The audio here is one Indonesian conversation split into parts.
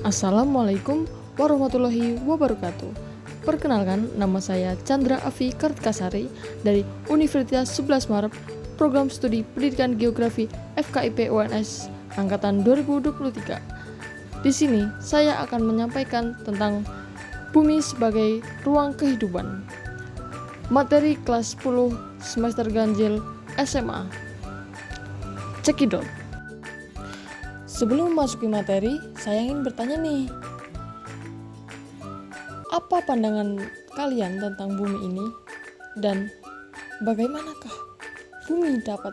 Assalamualaikum warahmatullahi wabarakatuh. Perkenalkan, nama saya Chandra Afi Kartikasari dari Universitas 11 Maret, Program Studi Pendidikan Geografi FKIP UNS Angkatan 2023. Di sini saya akan menyampaikan tentang bumi sebagai ruang kehidupan. Materi kelas 10 semester ganjil SMA. Cekidot. Sebelum memasuki materi, saya ingin bertanya nih. Apa pandangan kalian tentang bumi ini? Dan bagaimanakah bumi dapat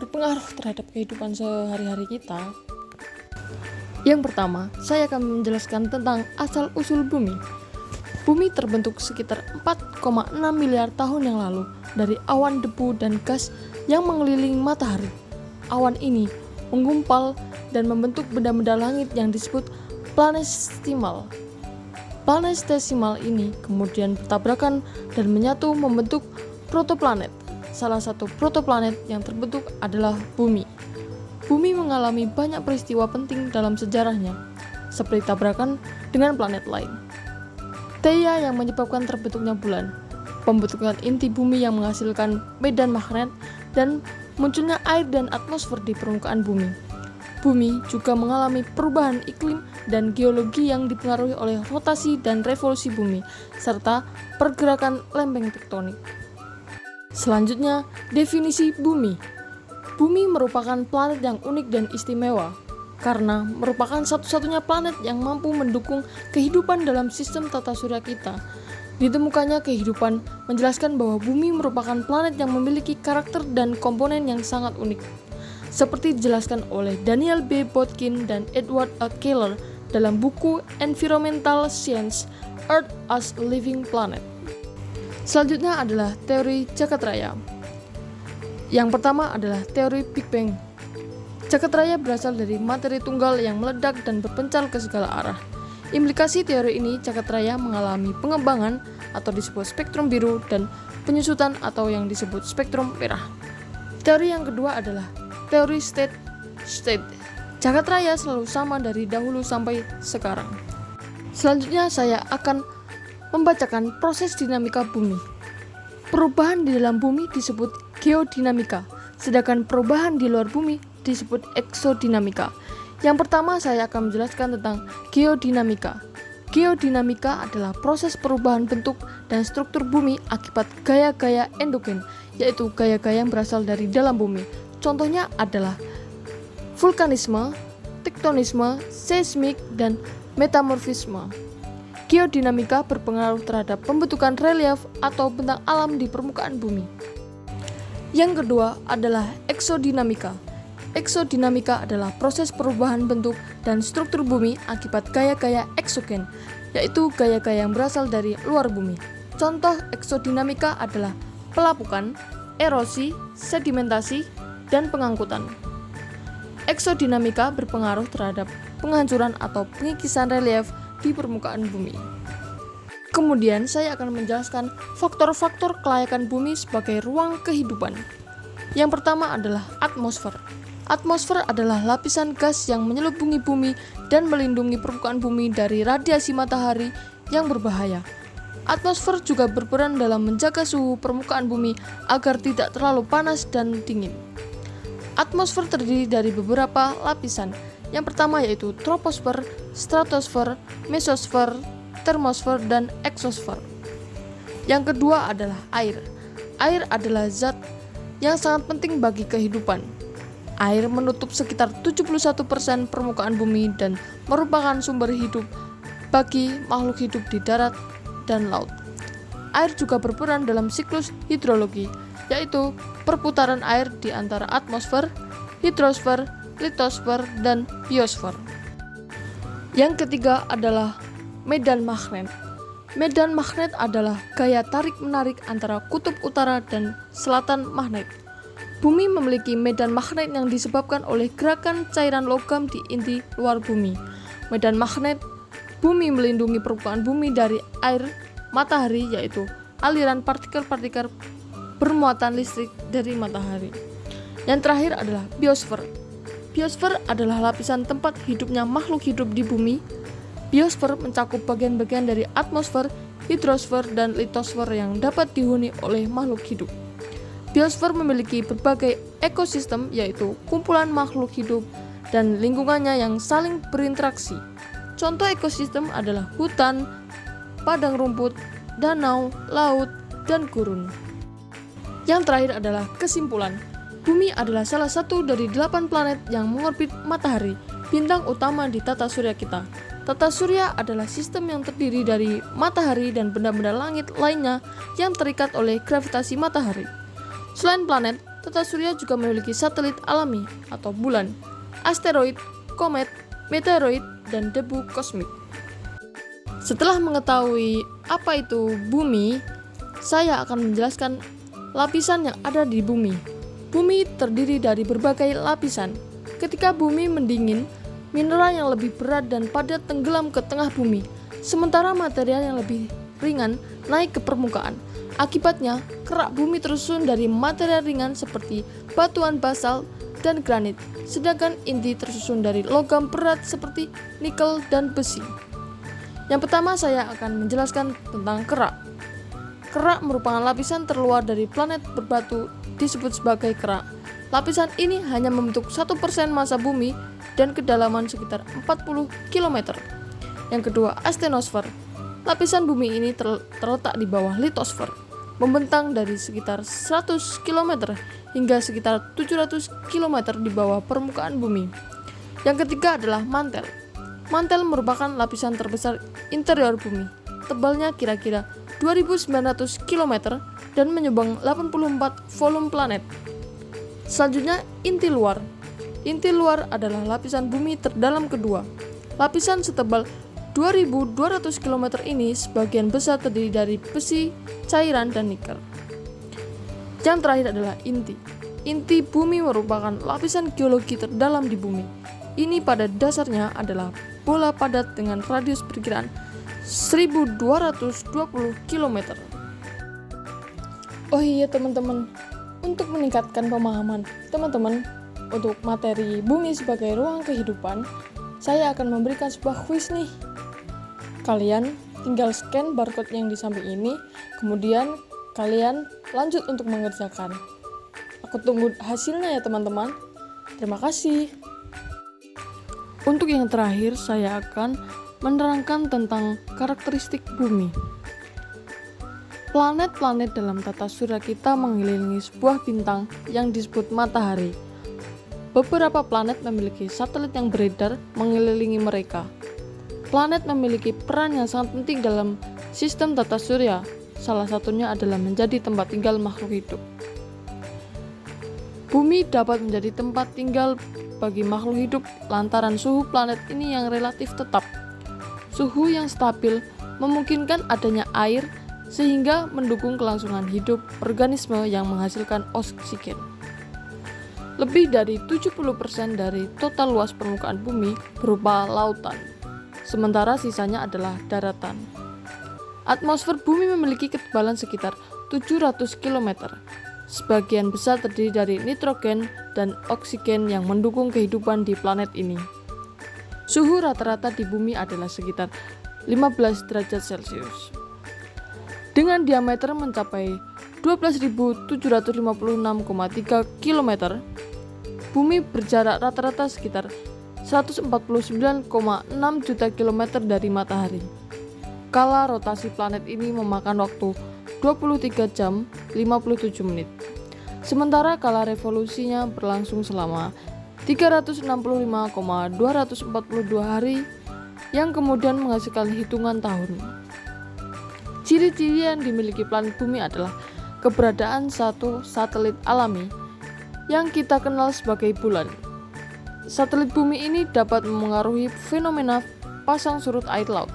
berpengaruh terhadap kehidupan sehari-hari kita? Yang pertama, saya akan menjelaskan tentang asal-usul bumi. Bumi terbentuk sekitar 4,6 miliar tahun yang lalu dari awan debu dan gas yang mengelilingi matahari. Awan ini menggumpal dan membentuk benda-benda langit yang disebut planetesimal. Planetesimal ini kemudian bertabrakan dan menyatu membentuk protoplanet. Salah satu protoplanet yang terbentuk adalah bumi. Bumi mengalami banyak peristiwa penting dalam sejarahnya, seperti tabrakan dengan planet lain, Theia yang menyebabkan terbentuknya bulan, pembentukan inti bumi yang menghasilkan medan magnet, dan munculnya air dan atmosfer di permukaan bumi. Bumi juga mengalami perubahan iklim dan geologi yang dipengaruhi oleh rotasi dan revolusi bumi, serta pergerakan lempeng tektonik. Selanjutnya, definisi bumi. Bumi merupakan planet yang unik dan istimewa, karena merupakan satu-satunya planet yang mampu mendukung kehidupan dalam sistem tata surya kita. Ditemukannya kehidupan menjelaskan bahwa bumi merupakan planet yang memiliki karakter dan komponen yang sangat unik, seperti dijelaskan oleh Daniel B. Botkin dan Edward A. Keeler dalam buku Environmental Science: Earth as a Living Planet. Selanjutnya adalah teori jagat raya. Yang pertama adalah teori Big Bang. Jagat raya berasal dari materi tunggal yang meledak dan berpencar ke segala arah. Implikasi teori ini, jagat raya mengalami pengembangan atau disebut spektrum biru dan penyusutan atau yang disebut spektrum merah. Teori yang kedua adalah teori state. Jagat raya selalu sama dari dahulu sampai sekarang. Selanjutnya saya akan membacakan proses dinamika bumi. Perubahan di dalam bumi disebut geodinamika, sedangkan perubahan di luar bumi disebut eksodinamika. Yang pertama saya akan menjelaskan tentang geodinamika. Geodinamika adalah proses perubahan bentuk dan struktur bumi akibat gaya-gaya endogen, yaitu gaya-gaya yang berasal dari dalam bumi. Contohnya adalah vulkanisme, tektonisme, seismik, dan metamorfisme. Geodinamika berpengaruh terhadap pembentukan relief atau bentang alam di permukaan bumi. Yang kedua adalah eksodinamika. Eksodinamika adalah proses perubahan bentuk dan struktur bumi akibat gaya-gaya eksogen, yaitu gaya-gaya yang berasal dari luar bumi. Contoh eksodinamika adalah pelapukan, erosi, sedimentasi, dan pengangkutan. Eksodinamika berpengaruh terhadap penghancuran atau pengikisan relief di permukaan bumi. Kemudian saya akan menjelaskan faktor-faktor kelayakan bumi sebagai ruang kehidupan. Yang pertama adalah atmosfer. Atmosfer adalah lapisan gas yang menyelubungi bumi dan melindungi permukaan bumi dari radiasi matahari yang berbahaya. Atmosfer juga berperan dalam menjaga suhu permukaan bumi agar tidak terlalu panas dan dingin. Atmosfer terdiri dari beberapa lapisan. Yang pertama yaitu troposfer, stratosfer, mesosfer, termosfer, dan eksosfer. Yang kedua adalah air. Air adalah zat yang sangat penting bagi kehidupan. Air menutup sekitar 71% permukaan bumi dan merupakan sumber hidup bagi makhluk hidup di darat dan laut. Air juga berperan dalam siklus hidrologi, yaitu perputaran air di antara atmosfer, hidrosfer, litosfer, dan biosfer. Yang ketiga adalah medan magnet. Medan magnet adalah gaya tarik-menarik antara kutub utara dan selatan magnet. Bumi memiliki medan magnet yang disebabkan oleh gerakan cairan logam di inti luar bumi. Medan magnet bumi melindungi permukaan bumi dari air matahari, yaitu aliran partikel-partikel bermuatan listrik dari matahari. Yang terakhir adalah biosfer. Biosfer adalah lapisan tempat hidupnya makhluk hidup di bumi. Biosfer mencakup bagian-bagian dari atmosfer, hidrosfer, dan litosfer yang dapat dihuni oleh makhluk hidup. Biosfer memiliki berbagai ekosistem, yaitu kumpulan makhluk hidup dan lingkungannya yang saling berinteraksi. Contoh ekosistem adalah hutan, padang rumput, danau, laut, dan gurun. Yang terakhir adalah kesimpulan. Bumi adalah salah satu dari 8 planet yang mengorbit matahari, bintang utama di tata surya kita. Tata surya adalah sistem yang terdiri dari matahari dan benda-benda langit lainnya yang terikat oleh gravitasi matahari. Selain planet, tata surya juga memiliki satelit alami atau bulan, asteroid, komet, meteoroid, dan debu kosmik. Setelah mengetahui apa itu bumi, saya akan menjelaskan lapisan yang ada di bumi. Bumi terdiri dari berbagai lapisan. Ketika bumi mendingin, mineral yang lebih berat dan padat tenggelam ke tengah bumi, sementara material yang lebih ringan naik ke permukaan. Akibatnya, kerak bumi tersusun dari material ringan seperti batuan basalt dan granit, sedangkan inti tersusun dari logam berat seperti nikel dan besi. Yang pertama, saya akan menjelaskan tentang kerak. Kerak merupakan lapisan terluar dari planet berbatu, disebut sebagai kerak. Lapisan ini hanya membentuk 1% massa bumi dan kedalaman sekitar 40 km. Yang kedua, astenosfer. Lapisan bumi ini terletak di bawah litosfer, membentang dari sekitar 100 km hingga sekitar 700 km di bawah permukaan bumi. Yang ketiga adalah mantel. Mantel merupakan lapisan terbesar interior bumi. Tebalnya kira-kira 2.900 km dan menyumbang 84 volume planet. Selanjutnya, inti luar. Inti luar adalah lapisan bumi terdalam kedua. Lapisan setebal 2.200 km ini sebagian besar terdiri dari besi, cairan, dan nikel. Yang terakhir adalah inti. Inti bumi merupakan lapisan geologi terdalam di bumi. Ini pada dasarnya adalah bola padat dengan radius perkiraan 1.220 km. Oh iya teman-teman, untuk meningkatkan pemahaman teman-teman untuk materi bumi sebagai ruang kehidupan, saya akan memberikan sebuah kuis nih. Kalian tinggal scan barcode yang di samping ini, kemudian kalian lanjut untuk mengerjakan. Aku tunggu hasilnya ya teman-teman. Terima kasih. Untuk yang terakhir, saya akan menerangkan tentang karakteristik bumi. Planet-planet dalam tata surya kita mengelilingi sebuah bintang yang disebut matahari. Beberapa planet memiliki satelit yang beredar mengelilingi mereka. Planet memiliki peran yang sangat penting dalam sistem tata surya. Salah satunya adalah menjadi tempat tinggal makhluk hidup. Bumi dapat menjadi tempat tinggal bagi makhluk hidup lantaran suhu planet ini yang relatif tetap. Suhu yang stabil memungkinkan adanya air sehingga mendukung kelangsungan hidup organisme yang menghasilkan oksigen. Lebih dari 70% dari total luas permukaan bumi berupa lautan, sementara sisanya adalah daratan. Atmosfer bumi memiliki ketebalan sekitar 700 km. Sebagian besar terdiri dari nitrogen dan oksigen yang mendukung kehidupan di planet ini. Suhu rata-rata di bumi adalah sekitar 15 derajat Celcius. Dengan diameter mencapai 12.756,3 km, bumi berjarak rata-rata sekitar 149,6 juta kilometer dari matahari. Kala rotasi planet ini memakan waktu 23 jam 57 menit. Sementara kala revolusinya berlangsung selama 365,242 hari yang kemudian menghasilkan hitungan tahun. Ciri-ciri yang dimiliki planet bumi adalah keberadaan satu satelit alami yang kita kenal sebagai bulan. Satelit bumi ini dapat memengaruhi fenomena pasang surut air laut.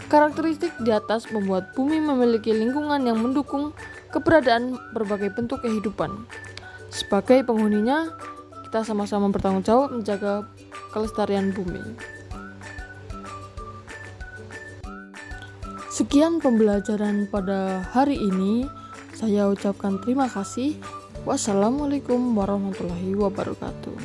Karakteristik di atas membuat bumi memiliki lingkungan yang mendukung keberadaan berbagai bentuk kehidupan. Sebagai penghuninya, kita sama-sama bertanggung jawab menjaga kelestarian bumi. Sekian pembelajaran pada hari ini. Saya ucapkan terima kasih. Wassalamualaikum warahmatullahi wabarakatuh.